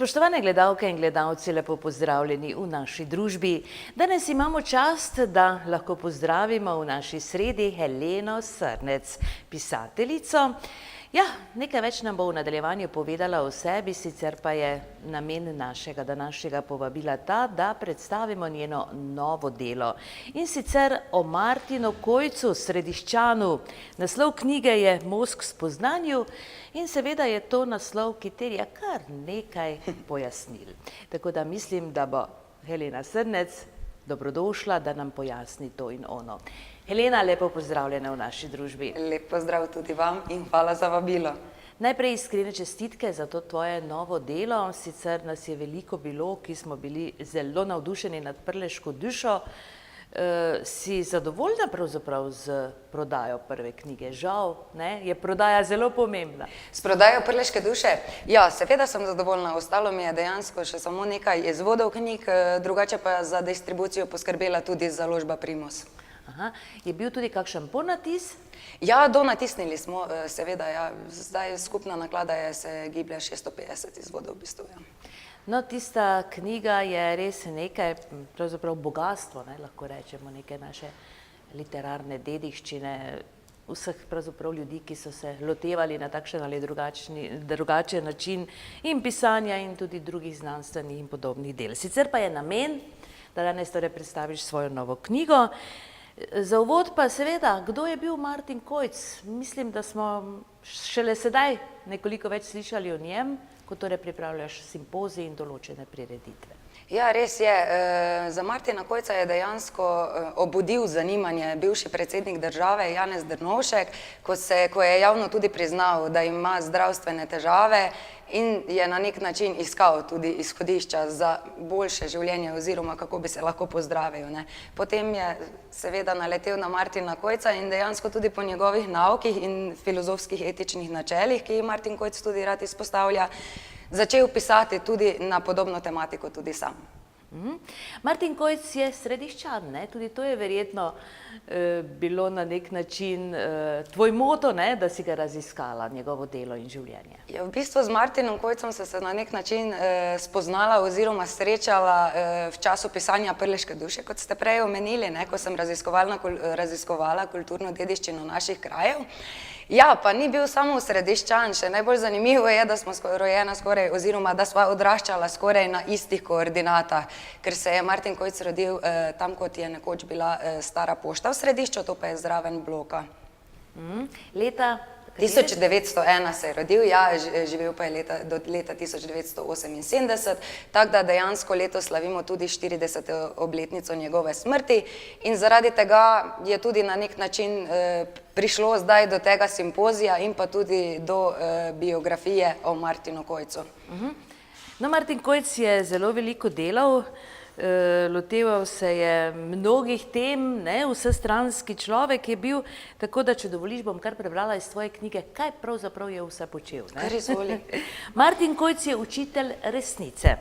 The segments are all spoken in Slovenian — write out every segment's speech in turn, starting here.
Spoštovane gledalke in gledalci, lepo pozdravljeni v naši družbi. Danes imamo čast, da lahko pozdravimo v naši sredi Heleno Srnec, pisateljico. Ja, nekaj več nam bo v nadaljevanju povedala o sebi, sicer pa je namen našega današnjega povabila ta, da predstavimo njeno novo delo. In sicer o Martinu Kojcu, Središčanu. Naslov knjige je Most k spoznanju in seveda je to naslov, ki terja kar nekaj pojasnil. Tako da mislim, da bo Helena Srnec dobrodošla, da nam pojasni to in ono. Helena, lepo pozdravljena v naši družbi. Lep pozdrav tudi vam in hvala za vabilo. Najprej iskrene čestitke za to tvoje novo delo. Sicer nas je veliko bilo, ki smo bili zelo navdušeni nad Prleško dušo. Si zadovoljna pravzaprav z prodajo prve knjige? Žal, ne? Je prodaja zelo pomembna. S prodajo Prleške duše? Ja, seveda sem zadovoljna. Ostalo mi je dejansko še samo nekaj izvodov knjig, drugače pa za distribucijo poskrbela tudi založba Primus. Aha. Je bil tudi kakšen ponatis? Ja, donatisnili smo, seveda. Ja. Zdaj skupna naklada se giblje 650 izvodov v bistvu. Ja. No, tista knjiga je res nekaj, pravzaprav bogatstvo, lahko rečemo, neke naše literarne dediščine, vseh pravzaprav ljudi, ki so se lotevali na takšen ali drugačen način in pisanja in tudi drugih znanstvenih in podobnih del. Sicer pa je namen, da danes torej predstaviš svojo novo knjigo. Za uvod pa seveda, kdo je bil Martin Kojc? Mislim, da smo šele sedaj nekoliko več slišali o njem, ko torej pripravljaš simpozij in določene prireditve. Ja, res je. Za Martina Kojca je dejansko obudil zanimanje bivši predsednik države Janez Drnovšek, ko je javno tudi priznal, da ima zdravstvene težave in je na nek način iskal tudi izhodišča za boljše življenje oziroma kako bi se lahko pozdravil. Potem je seveda naletel na Martina Kojca in dejansko tudi po njegovih naukih in filozofskih etičnih načelih, ki jih Martin Kojc tudi rad izpostavlja, začel pisati tudi na podobno tematiko tudi sam. Martin Kojc je Središčan, tudi to je verjetno bilo na nek način tvoj moto, da si ga raziskala, njegovo delo in življenje. Ja, v bistvu z Martinom Kojcem sem se na nek način spoznala oziroma srečala v času pisanja Prleške duše, kot ste prej omenili, ko sem raziskovala kulturno dediščino naših krajev. Ja, pa ni bil samo Središčan, še najbolj zanimivo je, da smo rojena skoraj, oziroma da sva odraščala skoraj na istih koordinatah, ker se je Martin Kojc rodil tam, kot je nekoč bila stara pošta v Središču, to pa je zraven bloka. Leta? 1901 se je rodil, ja, živel pa je do leta 1978, tako da dejansko letos slavimo tudi 40. obletnico njegove smrti in zaradi tega je tudi na nek način prišlo zdaj do tega simpozija in pa tudi do biografije o Martinu Kojcu. No, Martin Kojc je zelo veliko delal, loteval se je mnogih tem, vsestranski človek je bil, tako da, če dovoliš, bom kar prebrala iz tvoje knjige, kaj pravzaprav je vse počel. Kar izvoli. Martin Kojc je učitelj resnice,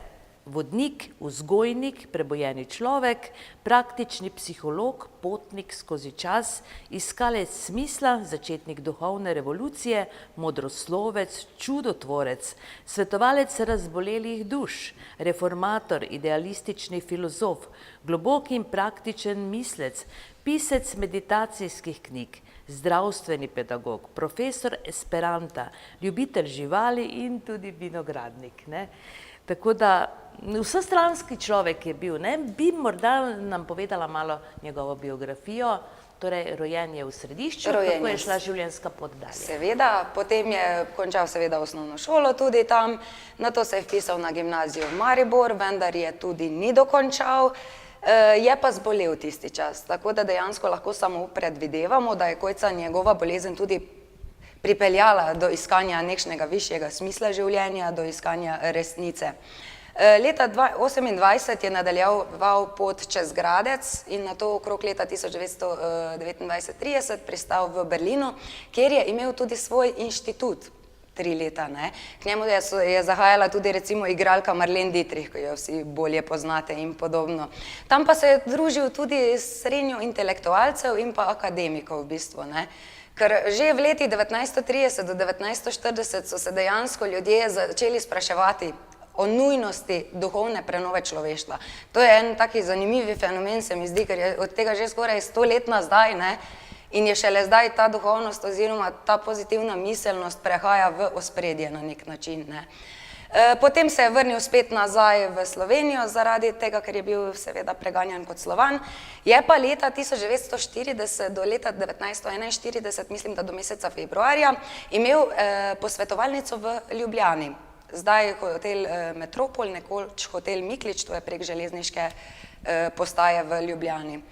vodnik, vzgojnik, prebojeni človek, praktični psiholog, potnik skozi čas, iskalec smisla, začetnik duhovne revolucije, modroslovec, čudotvorec, svetovalec razbolelih duš, reformator, idealistični filozof, globok in praktičen mislec, pisec meditacijskih knjig, zdravstveni pedagog, profesor esperanta, ljubitelj živali in tudi vinogradnik. Tako da vsestranski človek je bil. Bi morda nam povedala malo njegovo biografijo, torej rojen je v Središču, kako je šla življenjska pot dalje? Seveda, potem je končal seveda osnovno šolo tudi tam, nato se je vpisal na gimnazijo v Maribor, vendar je tudi ni dokončal, je pa zbolel tisti čas, tako da dejansko lahko samo predvidevamo, da je Kojca njegova bolezen tudi pripeljala do iskanja nekšnega višjega smisla življenja, do iskanja resnice. Leta 1928 je nadaljeval pot čez Gradec in nato okrog leta 1929-30 pristal v Berlinu, kjer je imel tudi svoj inštitut 3 leta. K njemu je zahajala tudi recimo igralka Marlene Dietrich, ki jo vsi bolje poznate in podobno. Tam pa se je družil tudi s srednjo intelektualcev in pa akademikov v bistvu. Ker že v leti 1930 do 1940 so se dejansko ljudje začeli spraševati, o nujnosti duhovne prenove človeštva. To je en taki zanimivi fenomen, se mi zdi, ker je od tega že skoraj 100 let nazaj, ne? In je šele zdaj ta duhovnost oziroma ta pozitivna miselnost prehaja v ospredje na nek način, ne? Potem se je vrnil spet nazaj v Slovenijo zaradi tega, ker je bil seveda preganjan kot Slovan. Je pa leta 1940 do leta 1941, mislim, da do meseca februarja, imel posvetovalnico v Ljubljani. Zdaj hotel Metropol, nekoč hotel Miklič, to je prek železniške postaje v Ljubljani.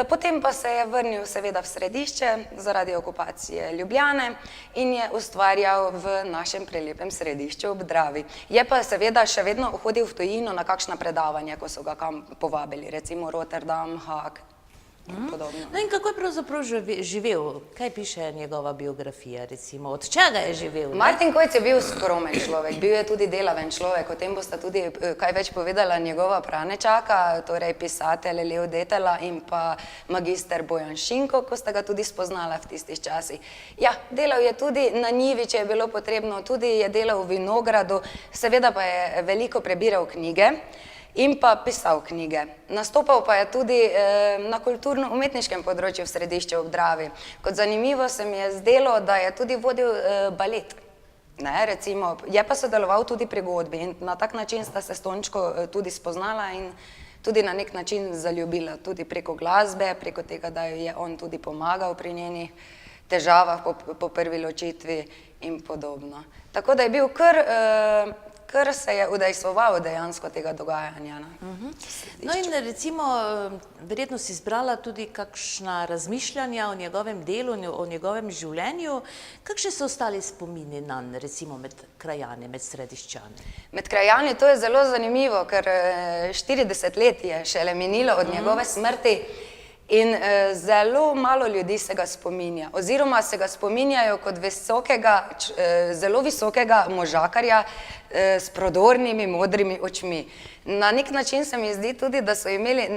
Potem pa se je vrnil seveda v Središče zaradi okupacije Ljubljane in je ustvarjal v našem prelepem Središču ob Dravi. Je pa seveda še vedno hodil v tujino na kakšna predavanja, ko so ga kam povabili, recimo Rotterdam, Haag in podobno. No in kako je pravzaprav živel? Kaj piše njegova biografija, recimo? Od čega je živel? Martin Kojc je bil skromen človek, bil je tudi delaven človek, o tem bosta tudi kaj več povedala njegova pranečaka, torej pisatelj Lev Detela in pa magister Bojan Šinko, ko sta ga tudi spoznala v tistih časih. Ja, delal je tudi na njivi, če je bilo potrebno, tudi je delal v vinogradu, seveda pa je veliko prebiral knjige in pa pisal knjige. Nastopal pa je tudi na kulturno-umetniškem področju v Središču ob Dravi. Kot zanimivo se mi je zdelo, da je tudi vodil balet. Ne, recimo, je pa sodeloval tudi pri godbi in na tak način sta se s Tončko tudi spoznala in tudi na nek način zaljubila, tudi preko glasbe, preko tega, da je on tudi pomagal pri njenih težavah po prvi ločitvi in podobno. Tako da je bil kar se je udejstvoval dejansko tega dogajanja. No in recimo, verjetno si izbrala tudi kakšna razmišljanja o njegovem delu, o njegovem življenju. Kakšni so ostali spomini nanj, recimo med krajani, med Središčani? Med krajani to je zelo zanimivo, ker 40 let je šele minilo od njegove smrti in zelo malo ljudi se ga spominja, oziroma se ga spominjajo kot zelo visokega možakarja s prodornimi, modrimi očmi. Na nek način se mi zdi tudi, da so imeli,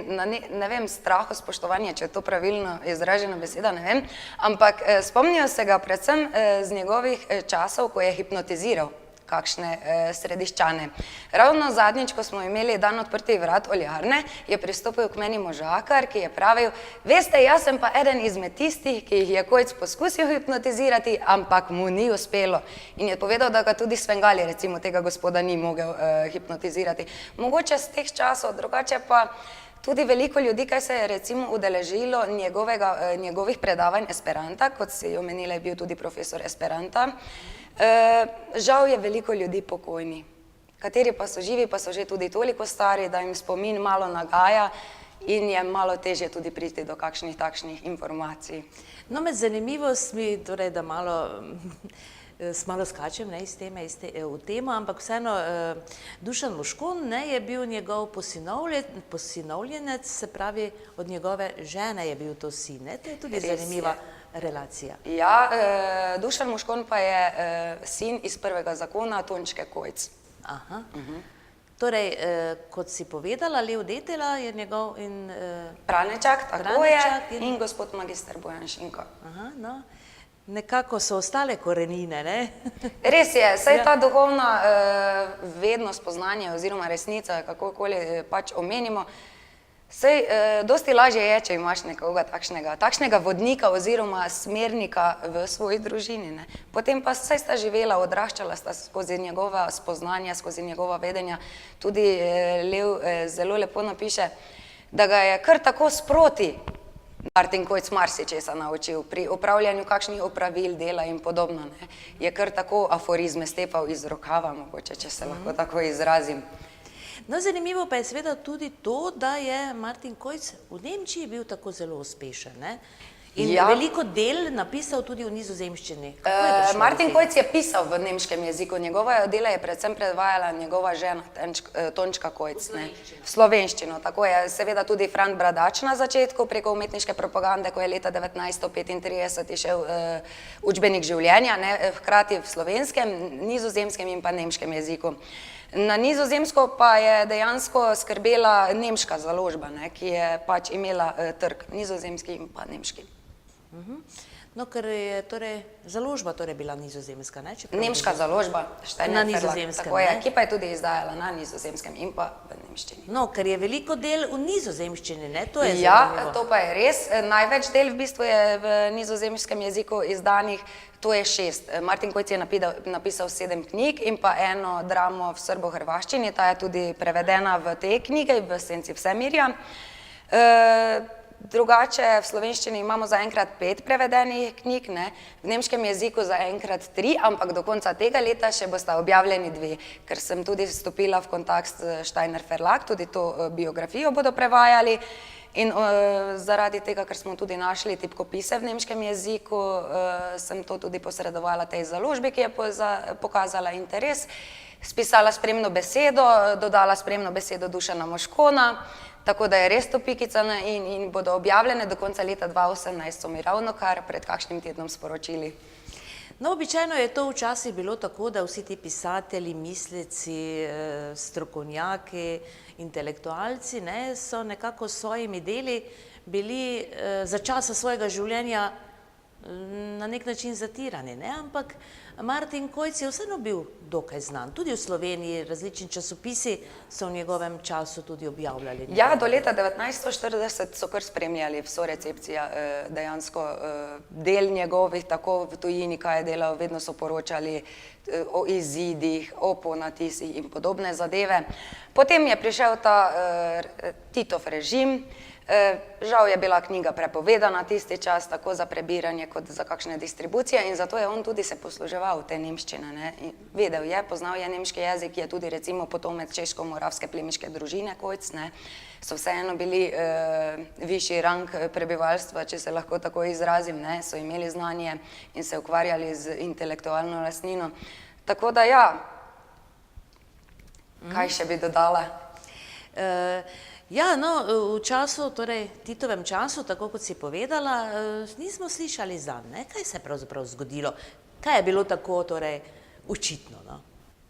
ne vem, straho spoštovanje, če je to pravilno izražena beseda, ne vem, ampak spomnijo se ga predvsem z njegovih časov, ko je hipnotiziral kakšne Središčane. Ravno zadnjič, ko smo imeli dan odprtih vrat oljarne, je pristopil k meni možakar, ki je pravil, veste, jaz sem pa eden izmed tistih, ki jih je Kojc poskusil hipnotizirati, ampak mu ni uspelo. In je povedal, da ga tudi Svengali, recimo, tega gospoda ni mogel hipnotizirati. Mogoče z teh časov, drugače pa tudi veliko ljudi, kaj se je recimo udeležilo njegovih predavanj Esperanta, kot si omenila, je bil tudi profesor Esperanta. Žal je veliko ljudi pokojni, kateri pa so živi, pa so že tudi toliko stari, da jim spomin malo nagaja in je malo težje tudi priti do kakšnih takšnih informacij. No, med zanimivostmi, torej, da malo skačem iz teme v temo, ampak vseeno Dušan Moškon je bil njegov posinovljenec, se pravi od njegove žene je bil to sin. To je tudi zanimiva relacija. Ja, Dušan Moškon pa je sin iz prvega zakona Tončke Kojc. Aha. Torej, kot si povedala, Lev Detela je njegov in... Pranečak, tako je, in gospod magister Bojan Šinko. Aha, no. Nekako so ostale korenine, ne? Res je, saj ta duhovna vedno spoznanje oziroma resnica, kakokoli pač omenimo, saj dosti lažje je, če imaš nekoga takšnega vodnika oziroma smernika v svoji družini. Potem pa saj sta živela, odraščala sta skozi njegova spoznanja, skozi njegova vedenja. Tudi Lev zelo lepo napiše, da ga je kar tako sproti Martin Kojc marsičesa naučil pri upravljanju kakšnih opravil, dela in podobno. Je kar tako aforizme stepal iz rokava, mogoče, če se lahko tako izrazim. No, zanimivo pa je seveda tudi to, da je Martin Kojc v Nemčiji bil tako zelo uspešen, ne? In veliko del napisal tudi v nizozemščini. Martin Kojc je pisal v nemškem jeziku, njegova dela je predvsem predvajala njegova žena Tončka Kojc, v slovenščino. Tako je seveda tudi Fran Bradač na začetku preko umetniške propagande, ko je leta 1935 išel učbenik življenja, hkrati v slovenskem, nizozemskem in pa nemškem jeziku. Na nizozemsko pa je dejansko skrbela nemška založba, ki je pač imela trg, nizozemski in pa nemški. No, ker je torej založba torej bila nizozemska, ne? Nemška založba, Steiner Na Verlag, Nizozemskem, tako je, ne? ki pa je tudi izdajala na nizozemskem in pa v nemščini. No, ker je veliko del v nizozemščini, ne? To je Ja, zanimivo. to pa je res. Največ del v bistvu je v nizozemskem jeziku izdanih, to je 6. Martin Kojc je napisal 7 knjig in pa eno dramo v srbo-hrvaščini, ta je tudi prevedena v te knjige, v Senci vsemirja. Drugače v slovenščini imamo zaenkrat 5 prevedenih knjig, ne? V nemškem jeziku zaenkrat 3, ampak do konca tega leta še bosta objavljeni 2, ker sem tudi stopila v kontakt s Steiner Verlag, tudi to biografijo bodo prevajali in zaradi tega, ker smo tudi našli tipkopise v nemškem jeziku, sem to tudi posredovala tej založbi, ki je pokazala interes, spisala spremno besedo, dodala spremno besedo Dušana Moškona, tako da je res to pikica in bodo objavljene do konca leta 2018, so mi ravno kar pred kakšnim tednom sporočili. No, običajno je to včasih bilo tako, da vsi ti pisatelji, misleci, strokovnjaki, intelektualci, ne, so nekako s svojimi deli bili za časa svojega življenja na nek način zatirani, ne, ampak Martin Kojc je vseeno bil dokaj znan. Tudi v Sloveniji različni časopisi so v njegovem času tudi objavljali. Ja, do leta 1940 so kar spremljali vso recepcijo, dejansko del njegovih, tako v tujini, kaj je delal, vedno so poročali o izidih, o ponatisih in podobne zadeve. Potem je prišel ta Titov režim, žal je bila knjiga prepovedana tisti čas, tako za prebiranje kot za kakšne distribucije in zato je on tudi se posluževal te nemščine, ne. Vedel je, poznal je nemški jezik, je tudi recimo potomec češko-moravske plemiške družine Kojc, ne. So vseeno bili višji rang prebivalstva, če se lahko tako izrazim, ne, so imeli znanje in se ukvarjali z intelektualno lastnino. Tako da ja, kaj še bi dodala? Ja, no, v času, torej Titovem času, tako kot si povedala, nismo slišali zanj, ne? Kaj se je pravzaprav zgodilo? Kaj je bilo tako, torej, očitno, no?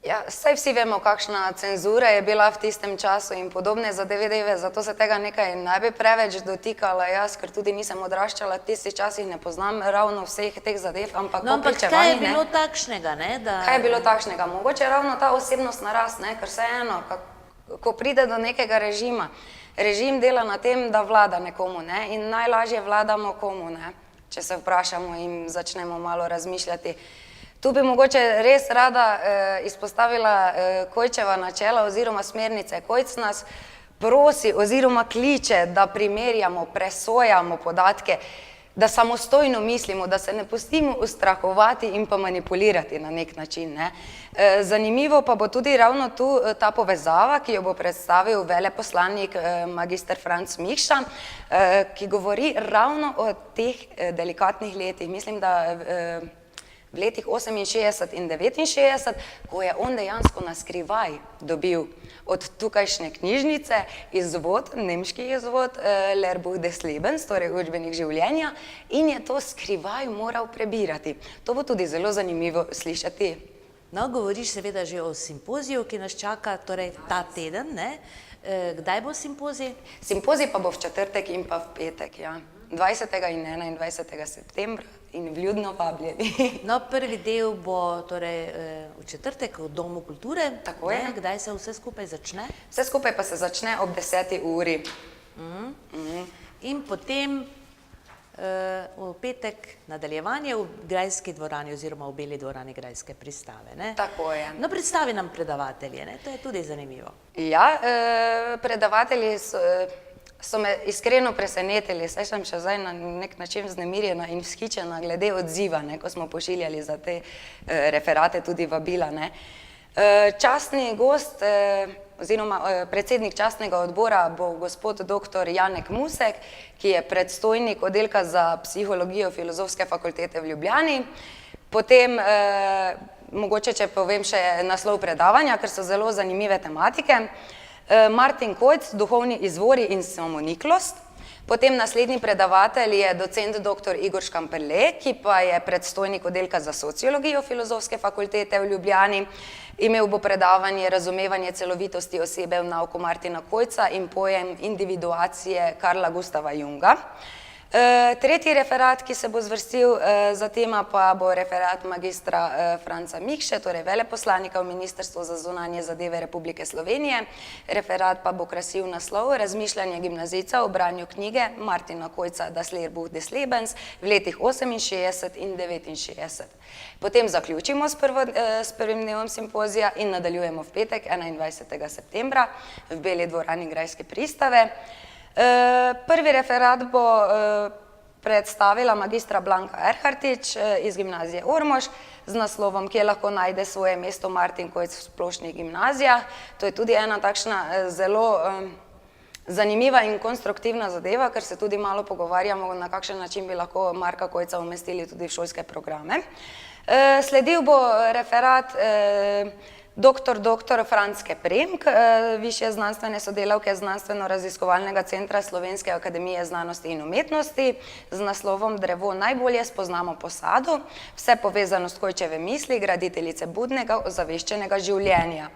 Ja, saj vsi vemo, kakšna cenzura je bila v tistem času in podobne zadeve, zato se tega nekaj ne bi preveč dotikala jaz, ker tudi nisem odraščala v tistih časih, ne poznam ravno vseh teh zadev, ampak No, ampak kaj je bilo takšnega, ne, da... Kaj je bilo takšnega? Mogoče ravno ta osebnostna rast, ne, ker vseeno, ko pride do nekega režima, režim dela na tem, da vlada nekomu, ne, in najlažje vladamo komu, ne, če se vprašamo in začnemo malo razmišljati. Tu bi mogoče res rada izpostavila Kojčeva načela oziroma smernice. Kojc nas prosi oziroma kliče, da primerjamo, presojamo podatke, da samostojno mislimo, da se ne pustimo ustrahovati in pa manipulirati na nek način, ne. Zanimivo pa bo tudi ravno tu ta povezava, ki jo bo predstavil veleposlanik magister Franc Mikša, ki govori ravno o teh delikatnih letih. Mislim, da v letih 68 in 69, ko je on dejansko na skrivaj dobil od tukajšnje knjižnice izvod, nemški izvod, Lehrbuch des Lebens, torej učbenik življenja, in je to skrivaj moral prebirati. To bo tudi zelo zanimivo slišati. No, govoriš seveda že o simpoziju, ki nas čaka, torej ta teden, ne? Kdaj bo simpozij? Simpozij pa bo v četrtek in pa v petek, ja. 20. in 21. septembra in vljudno vabljeni. No, prvi del bo torej v četrtek v Domu kulture. Tako je. Ne? Kdaj se vse skupaj začne? Vse skupaj pa se začne ob 10. uri. In potem v petek nadaljevanje v Grajski dvorani oziroma v Beli dvorani Grajske pristave, ne? Tako je. No, predstavi nam predavatelje, ne? To je tudi zanimivo. Ja, predavatelji so me iskreno presenetili, saj sem še zdaj na nek način vznemirjena in vzhičena glede odziva, ne, ko smo pošiljali za te referate tudi vabila, ne. Častni gost oziroma predsednik častnega odbora bo gospod dr. Janek Musek, ki je predstojnik oddelka za psihologijo Filozofske fakultete v Ljubljani. Potem, mogoče če povem še naslov predavanja, ker so zelo zanimive tematike. Martin Kojc, duhovni izvori in samoniklost. Potem naslednji predavatelj je docent dr. Igor Škamperle, ki pa je predstojnik oddelka za sociologijo Filozofske fakultete v Ljubljani. Imel bo predavanje Razumevanje celovitosti osebe v nauku Martina Kojca in pojem individuacije Karla Gustava Junga. Tretji referat, ki se bo zvrstil za tema, pa bo referat magistra Franca Mikše, torej veleposlanika v Ministrstvu za zunanje zadeve Republike Slovenije. Referat pa bo krasil naslov Razmišljanje gimnazijca o branju knjige Martina Kojca Das Lehrbuch des Lebens v letih 68 in 69. Potem zaključimo s prvim dnevom simpozija in nadaljujemo v petek, 21. septembra, v Beli dvorani Grajske pristave. Prvi referat bo predstavila magistra Blanka Erhartič iz gimnazije Ormož z naslovom Kje lahko najde svoje mesto Martin Kojc v splošnih gimnazijah. To je tudi ena takšna zelo zanimiva in konstruktivna zadeva, ker se tudi malo pogovarjamo, na kakšen način bi lahko Marka Kojca umestili tudi v šolske programe. Sledil bo referat dr. Franske Premk, višje znanstvene sodelavke Znanstveno-raziskovalnega centra Slovenske akademije znanosti in umetnosti z naslovom Drevo najbolje spoznamo po sadu, vse povezano s Kojčeve misli, graditeljice budnega, ozaveščenega življenja.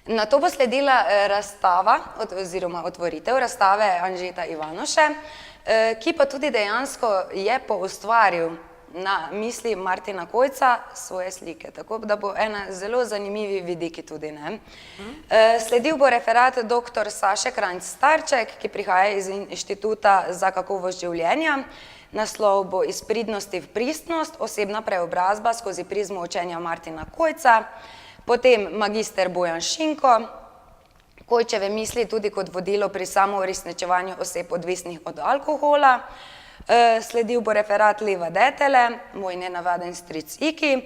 Na to bo sledila razstava oziroma otvoritev razstave Anžeta Ivanoše, ki pa tudi dejansko je poustvaril na misli Martina Kojca svoje slike, tako da bo ena zelo zanimivi vidiki tudi. Sledil bo referat dr. Saše Krajnc-Starček, ki prihaja iz Inštituta za kakovost življenja. Naslov bo Iz pridnosti v pristnost, osebna preobrazba skozi prizmo učenja Martina Kojca. Potem magister Bojan Šinko, Kojčeve misli tudi kot vodilo pri samouresničevanju oseb odvisnih od alkohola. Sledil bo referat Leva Detele, Moj nenavaden stric Iki.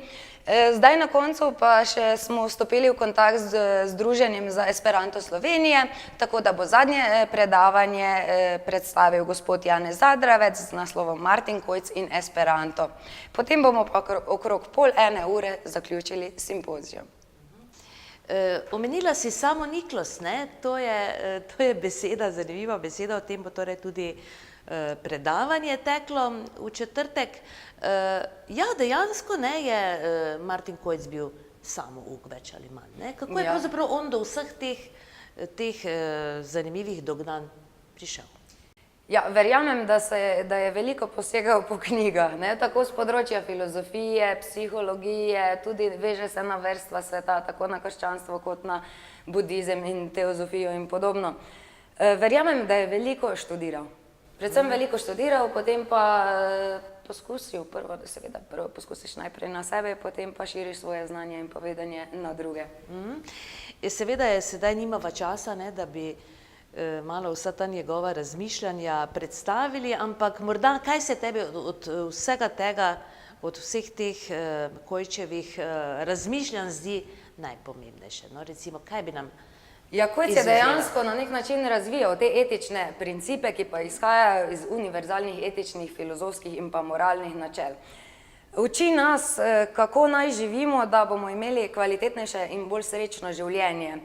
Zdaj na koncu pa še smo vstopili v kontakt z Združenjem za Esperanto Slovenije, tako da bo zadnje predavanje predstavil gospod Janez Zadravec z naslovom Martin Kojc in Esperanto. Potem bomo pa okrog 12:30 zaključili simpozijum. Omenila si samoniklost, ne? To je beseda, zanimiva beseda, o tem bo torej tudi predavanje teklo v četrtek. Ja, dejansko ne je Martin Kojc bil samouk več ali manj, ne? Kako je pravzaprav on do vseh teh zanimivih dognanj prišel? Ja, verjamem, da je veliko posegal po knjigah, tako z področja filozofije, psihologije, tudi veže se na verstva sveta, tako na krščanstvo kot na budizem in teozofijo in podobno. Verjamem, da je veliko študiral. Predvsem veliko študiral, potem pa poskusil, prvo poskusiš najprej na sebe, potem pa širiš svoje znanje in povedanje na druge. Seveda je sedaj nimava časa, da bi malo vsa ta njegova razmišljanja predstavili, ampak morda kaj se tebi od vsega tega, od vseh teh Kojčevih razmišljanj zdi najpomembnejše? No, recimo, kaj bi nam Kojc je dejansko na nek način razvijal te etične principe, ki pa izhajajo iz univerzalnih etičnih, filozofskih in pa moralnih načel. Uči nas, kako naj živimo, da bomo imeli kvalitetnejše in bolj srečno življenje.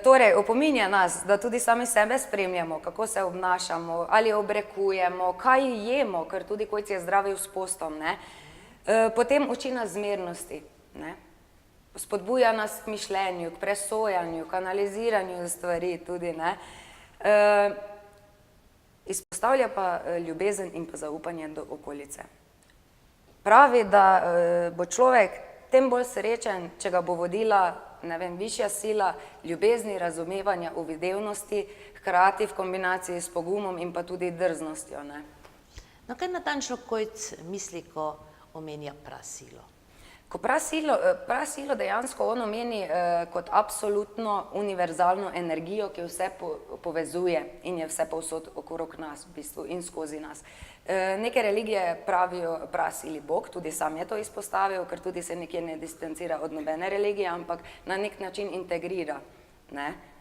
Torej, opominja nas, da tudi sami sebe spremljamo, kako se obnašamo, ali obrekujemo, kaj jemo, ker tudi Kojc je zdravil s postom. Potem uči nas zmernosti. Spodbuja nas k mišljenju, k presojanju, k analiziranju stvari tudi. Izpostavlja pa ljubezen in pa zaupanje do okolice. Pravi, da bo človek tem bolj srečen, če ga bo vodila, višja sila ljubezni, razumevanja, uvidevnosti, hkrati v kombinaciji s pogumom in pa tudi drznostjo. No, kaj natančno Kojc misli, ko omenja prasilo? Ko prasilo dejansko on omeni kot absolutno univerzalno energijo, ki vse povezuje in je vse povsod okrog nas v bistvu in skozi nas. Neke religije pravijo prasili Bog, tudi sam je to izpostavil, ker tudi se nekje ne distancira od nobene religije, ampak na nek način integrira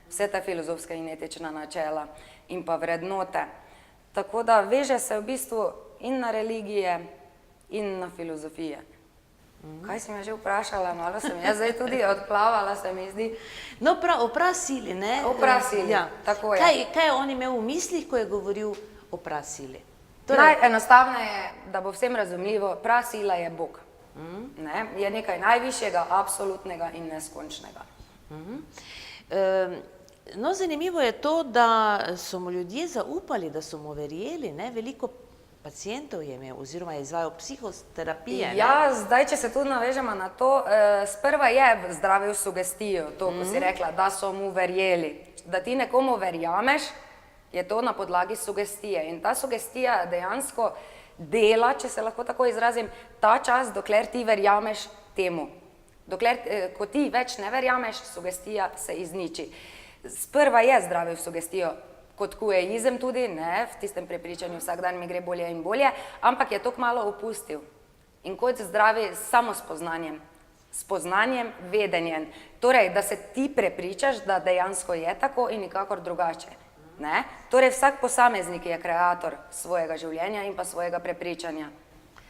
vse ta filozofska in etična načela in pa vrednote. Tako da veže se v bistvu in na religije in na filozofije. Kaj si me že vprašala, malo sem jaz zdaj tudi odplavala, se mi zdi. No, o prasili, ne? O prasili, tako je. Kaj je on imel v mislih, ko je govoril o prasili? Najenostavneje, da bo vsem razumljivo, prasila je Bog. Je nekaj najvišjega, absolutnega in neskončnega. No, zanimivo je to, da so mu ljudje zaupali, da so mu verjeli, veliko pacijentov je imel oziroma je izvajal psihoterapije. Ne? Ja, zdaj, če se tu navežemo na to, sprva je zdravil sugestijo, to, ko si rekla, da so mu verjeli. Da ti nekomu verjameš, je to na podlagi sugestije. In ta sugestija dejansko dela, če se lahko tako izrazim, ta čas, dokler ti verjameš temu. Dokler, ko ti več ne verjameš, sugestija se izniči. Sprva je zdravil sugestijo, kot kueizem tudi, ne, v tistem prepričanju vsak dan mi gre bolje in bolje, ampak je to kmalo opustil. In kot zdravi samo spoznanjem, vedenjem. Torej, da se ti prepričaš, da dejansko je tako in nikakor drugače. Ne? Torej, vsak posameznik je kreator svojega življenja in pa svojega prepričanja.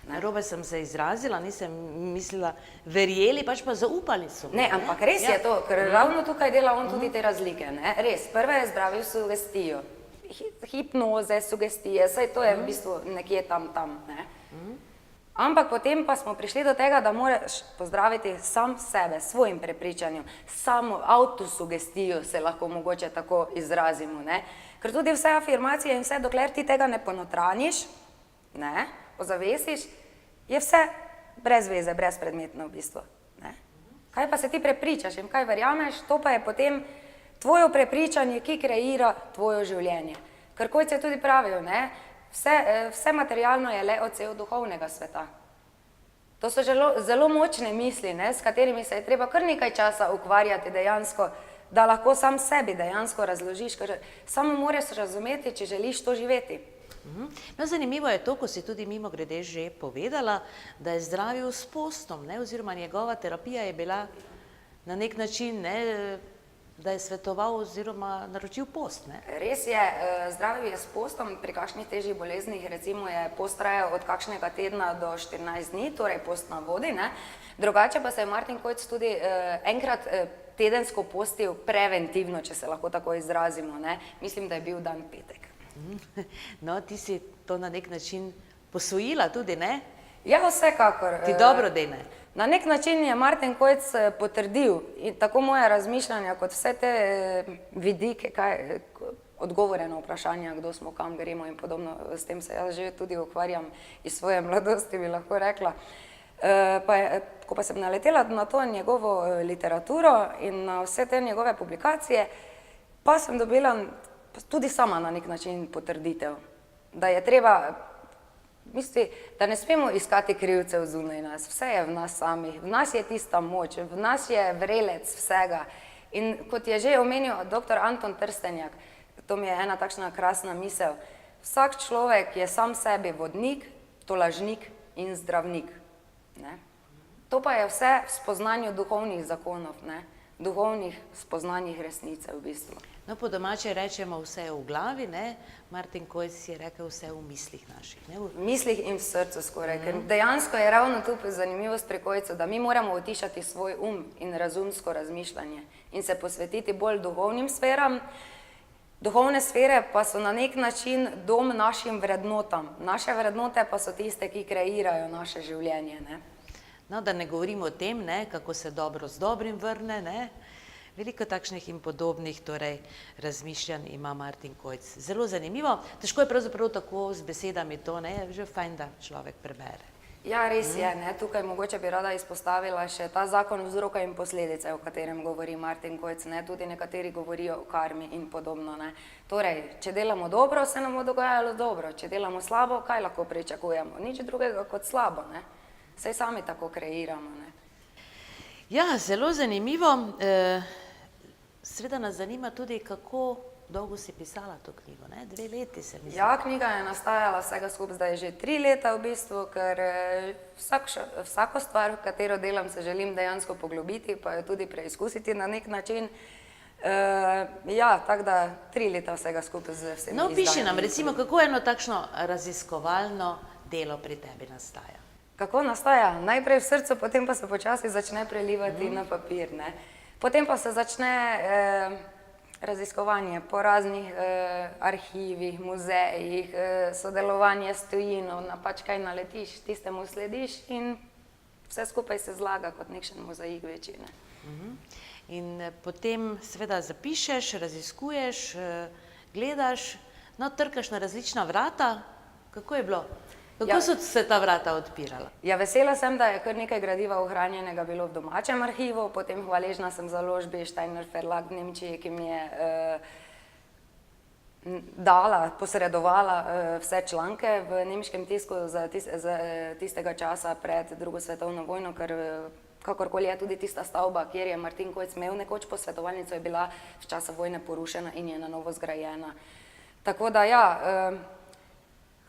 Narobe sem se izrazila, nisem mislila verjeli, pač pa zaupali so. Ne, ampak res je to, ker ravno tukaj dela on tudi te razlike. Ne? Res, prva je zdravil sugestijo, hipnoze, sugestije, saj to je v bistvu nekje tam. Ne? Ampak potem pa smo prišli do tega, da moraš pozdraviti sam sebe, svojim prepričanjem, samo avtosugestijo se lahko mogoče tako izrazimo. Ne? Ker tudi vse afirmacije in vse, dokler ti tega ne ponotraniš, ne, ozavesiš, je vse brez veze, brezpredmetno v bistvu. Ne? Kaj pa se ti prepričaš in kaj verjameš, to pa je potem tvoje prepričanje, ki kreira tvoje življenje. Ker kojce tudi pravijo, ne? Vse materialno je le odsev duhovnega sveta. To so zelo močne misli, ne? S katerimi se je treba kar nekaj časa ukvarjati dejansko, da lahko sam sebi dejansko razložiš, ker samo moraš razumeti, če želiš to živeti. No, zanimivo je to, ko si tudi mimogrede že povedala, da je zdravil s postom, ne, oziroma njegova terapija je bila na nek način, ne, da je svetoval oziroma naročil post. Ne. Res je, zdravil je s postom, pri kakšnih težjih boleznih recimo je post trajal od kakšnega tedna do 14 dni, torej post na vodi. Ne. Drugače pa se je Martin Kojc tudi enkrat tedensko postil preventivno, če se lahko tako izrazimo. Ne. Mislim, da je bil dan petek. No, ti si to na nek način posvojila tudi, ne? Ja, vsekakor. Ti dobro dene. Na nek način je Martin Kojc potrdil in tako moje razmišljanja, kot vse te vidike, odgovore na vprašanja, kdo smo, kam gremo in podobno, s tem se jaz že tudi ukvarjam iz svoje mladosti, bi lahko rekla. Ko pa sem naletela na to njegovo literaturo in na vse te njegove publikacije, pa sem dobila tudi sama na nek način potrditev, da je treba, da ne smemo iskati krivcev zunaj nas, vse je v nas samih, v nas je tista moč, v nas je vrelec vsega. In kot je že omenil dr. Anton Trstenjak, to mi je ena takšna krasna misel, vsak človek je sam sebi vodnik, tolažnik in zdravnik. Ne? To pa je vse v spoznanju duhovnih zakonov, ne? Duhovnih spoznanjih resnice v bistvu. No, po domače rečemo vse v glavi, ne? Martin Kojc je rekel vse v mislih naših. Ne? V mislih in v srcu skoraj, ker dejansko je ravno tu zanimivost pri Kojcu, da mi moramo utišati svoj in razumsko razmišljanje in se posvetiti bolj duhovnim sferam. Duhovne sfere pa so na nek način dom našim vrednotam. Naše vrednote pa so tiste, ki kreirajo naše življenje. Ne? No, da ne govorimo o tem, ne, kako se dobro z dobrim vrne, ne. Veliko takšnih in podobnih torej, razmišljanj ima Martin Kojc. Zelo zanimivo. Težko je pravzaprav tako z besedami to, ne, je že fajn, da človek prebere. Ja, res je. Ne. Tukaj mogoče bi rada izpostavila še ta zakon vzroka in posledice, o katerem govori Martin Kojc. Ne. Tudi nekateri govorijo o karmi in podobno. Ne. Torej, če delamo dobro, se nam bo dogajalo dobro. Če delamo slabo, kaj lahko pričakujemo? Nič drugega kot slabo. Ne. Saj sami tako kreiramo. Ne. Ja, zelo zanimivo. Seveda nas zanima tudi, kako dolgo si pisala to knjigo, ne? 2 leti se mi zdi. Ja, knjiga je nastajala vsega skupaj zdaj že 3 leta v bistvu, ker vsako stvar, v katero delam, se želim dejansko poglobiti, pa jo tudi preizkusiti na nek način. Ja, tako da 3 leta vsega skupaj z vsemi No, piši nam, recimo, kako eno takšno raziskovalno delo pri tebi nastaja? Kako nastaja? Najprej v srcu, potem pa se počasi začne prelivati na papir. Ne? Potem pa se začne raziskovanje po raznih arhivih, muzejih, sodelovanje s tujino, na pač kaj naletiš, tistemu slediš in vse skupaj se zlaga kot nekšen mozaik večji. Ne? In potem seveda zapišeš, raziskuješ, gledaš, no, trkaš na različna vrata, Kako je bilo? Kako so se ta vrata odpirala? Ja, vesela sem, da je kar nekaj gradiva ohranjenega bilo v domačem arhivu, potem hvaležna sem založbi Steiner Verlag v Nemčiji, ki mi je dala, posredovala vse članke v nemškem tisku za tistega časa pred drugo svetovno vojno, ker kakorkoli je tudi tista stavba, kjer je Martin Kojc imel nekoč posvetovalnico, je bila v času vojne porušena in je na novo zgrajena. Tako da ja,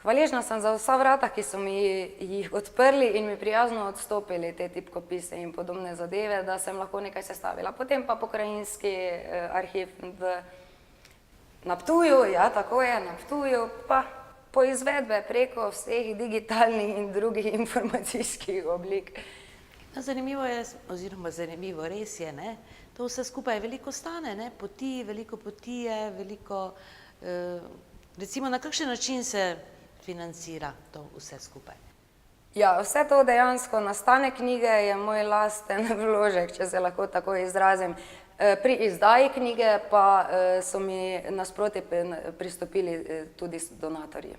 hvaležna sem za vsa vrata, ki so mi jih odprli in mi prijazno odstopili te tipkopise in podobne zadeve, da sem lahko nekaj sestavila. Potem pa pokrajinski arhiv na Ptuju, ja, tako je, na Ptuju, pa poizvedbe preko vseh digitalnih in drugih informacijskih oblik. Zanimivo je, oziroma zanimivo res je, ne? To vse skupaj veliko stane, ne? Poti, veliko poti je, veliko, recimo na kakšen način se financira to vse skupaj? Ja, vse to dejansko, nastanek knjige je moj lasten vložek, če se lahko tako izrazim. Pri izdaji knjige pa so mi nasproti pristopili tudi donatorji.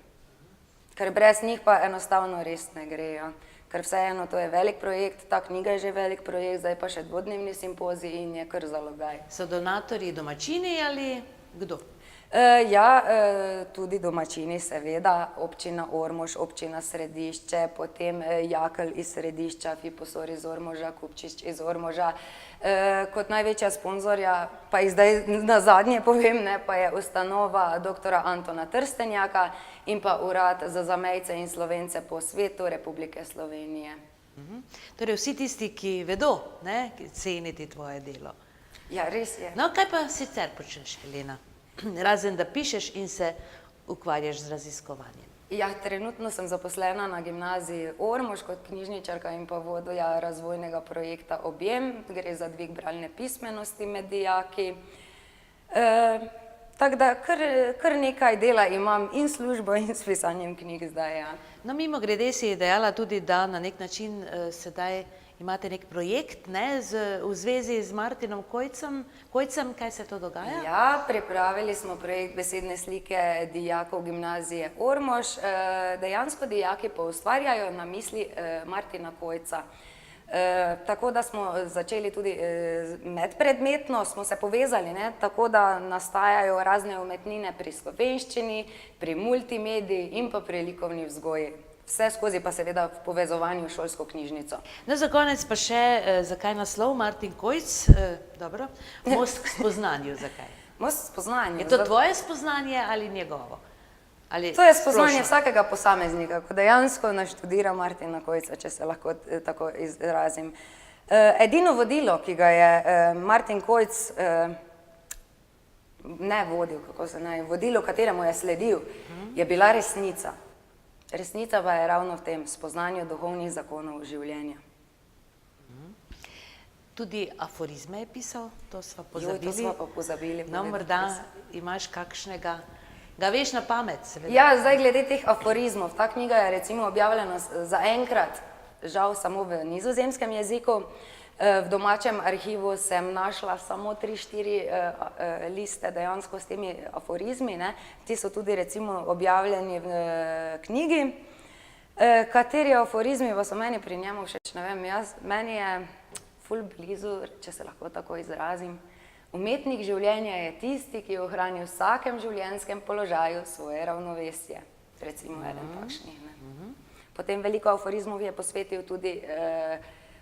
Ker brez njih pa enostavno res ne gre, ja. Ker vseeno to je velik projekt, ta knjiga je že velik projekt, zdaj pa še dvodnevni simpozij in je kar zalogaj. So donatorji domačini ali kdo? Ja, tudi domačini seveda, občina Ormož, občina Središče, potem Jakelj iz Središča, Fiposor iz Ormoža, Kupčič iz Ormoža. Kot največja sponzorja, pa jih zdaj nazadnje povem, ne, pa je ustanova doktora Antona Trstenjaka in pa Urad za zamejce in Slovence po svetu Republike Slovenije. Torej vsi tisti, ki vedo, ne, ceniti tvoje delo. Ja, res je. No, kaj pa sicer počneš, Helena? Razen da pišeš in se ukvarjaš z raziskovanjem. Ja, trenutno sem zaposlena na gimnaziji Ormož kot knjižničarka in pa vodja razvojnega projekta Objem, gre za dvig bralne pismenosti med dijaki. Tako da kar nekaj dela imam in službo in s pisanjem knjig zdaj, ja. No, mimogrede si dejala tudi, da na nek način sedaj imate nek projekt, ne, v zvezi z Martinom Kojcem. Kaj se to dogaja? Ja, pripravili smo projekt besedne slike dijakov gimnazije Ormož. Dejansko dijaki poustvarjajo na misli Martina Kojca. Tako da smo začeli tudi medpredmetno, smo se povezali, ne, tako da nastajajo razne umetnine pri slovenščini, pri multimediji in pa pri likovni vzgoji. Vse skozi pa seveda v povezovanju s šolsko knjižnico. No, za konec pa še, zakaj naslov Martin Kojc? Dobro, most k spoznanju, zakaj? Most k spoznanju. Je to tvoje spoznanje ali njegovo? To je spoznanje vsakega posameznika, ko dejansko naštudira Martina Kojca, če se lahko tako izrazim. Edino vodilo, ki ga je Martin Kojc ne vodil, vodilo, kateremu je sledil, je bila resnica. Resnica pa je ravno v tem spoznanju duhovnih zakonov življenja. Tudi aforizme je pisal, to sva pozabili. To sva pa pozabili. No, morda imaš kakšnega, ga veš na pamet, seveda. Ja, zdaj glede teh aforizmov, ta knjiga je recimo objavljena zaenkrat, žal samo v nizozemskem jeziku. V domačem arhivu sem našla samo 3-4 liste dejansko s temi aforizmi, ne. Ti so tudi recimo objavljeni v knjigi. Kateri aforizmi pa so meni pri njemu všeč, ne vem, meni je ful blizu, če se lahko tako izrazim. Umetnik življenja je tisti, ki ohrani v vsakem življenjskem položaju svoje ravnovesje. Recimo eden takšnih, ne. Potem veliko aforizmov je posvetil tudi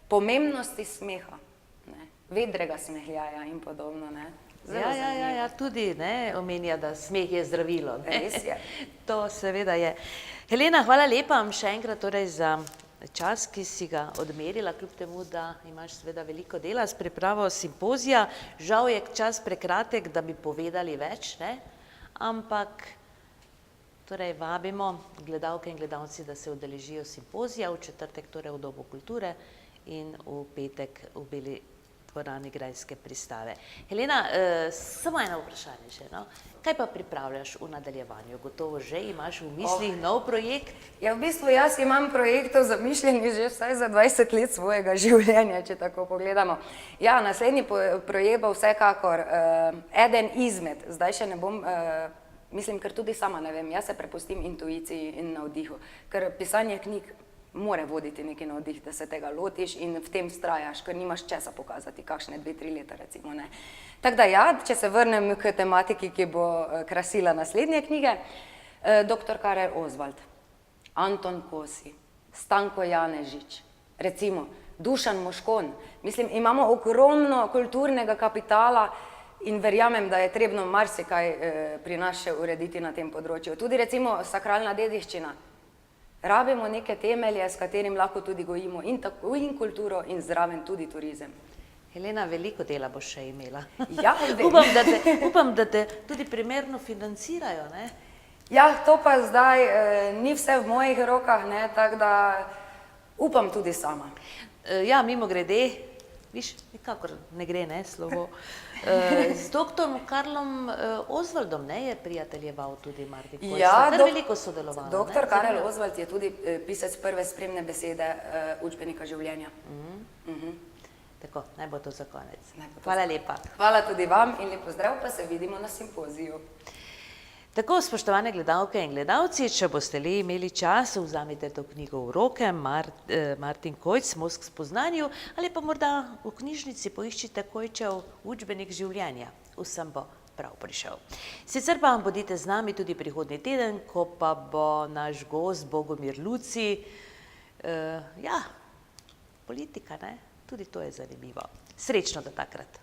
pomembnosti smeha, vedrega smehljaja in podobno, ne. Ja, tudi, ne, omenja, da smeh je zdravilo. Res je. To seveda je. Helena, hvala lepa še enkrat torej za čas, ki si ga odmerila, kljub temu, da imaš seveda veliko dela s pripravo simpozija. Žal je čas prekratek, da bi povedali več, ne, ampak torej vabimo gledalke in gledalci, da se udeležijo simpozija v četrtek, torej v Domu kulture, in v petek v Beli dvorani Grajske pristave. Helena, samo eno vprašanje še, no? Kaj pa pripravljaš v nadaljevanju? Gotovo že imaš v mislih nov projekt? Ja, v bistvu jaz imam projektov zamišljenih že vsaj za 20 let svojega življenja, če tako pogledamo. Ja, naslednji projekt bo vsekakor eden izmed, zdaj še ne bom Mislim, ker tudi sama ne vem, jaz se prepustim intuiciji in navdihu, ker pisanje knjig more voditi neki navdih, da se tega lotiš in v tem vztrajaš, ker nimaš česa pokazati, kakšne 2-3 leta recimo, ne. Tako da ja, če se vrnem k tematiki, ki bo krasila naslednje knjige, dr. Karel Oswald, Anton Kosi, Stanko Janežič, recimo Dušan Moškon. Mislim, imamo ogromno kulturnega kapitala in verjamem, da je trebno marsikaj pri nas še urediti na tem področju. Tudi recimo sakralna dediščina. Rabimo neke temelje, s katerim lahko tudi gojimo in kulturo in zraven tudi turizem. Helena, veliko dela boš še imela. Ja, Upam, da te tudi primerno financirajo, ne? Ja, to pa zdaj ni vse v mojih rokah, ne, tako da upam tudi sama. Ja, mimogrede, viš, nikakor ne gre, ne, slovo. Z doktorom Karlom Oswaldom, ne, je prijateljeval tudi Martin Kojs. Ja, Kar veliko sodelovalo, ne? Doktor Karel Oswald je tudi pisec prve spremne besede učbenika življenja. Tako, naj bo to za konec. Hvala lepa. Hvala tudi vam in lep pozdrav, pa se vidimo na simpoziju. Tako, spoštovane gledalke in gledalci, če boste le imeli čas, vzamite to knjigo v roke, Martin Kojs, Most k spoznanju, ali pa morda v knjižnici poiščite Kojčev učbenik življenja. Vsem bo prav prišel. Sicer pa bodite z nami tudi prihodnji teden, ko pa bo naš gost Bogomir Luci. Ja, politika, ne? Tudi to je zanimivo. Srečno do takrat.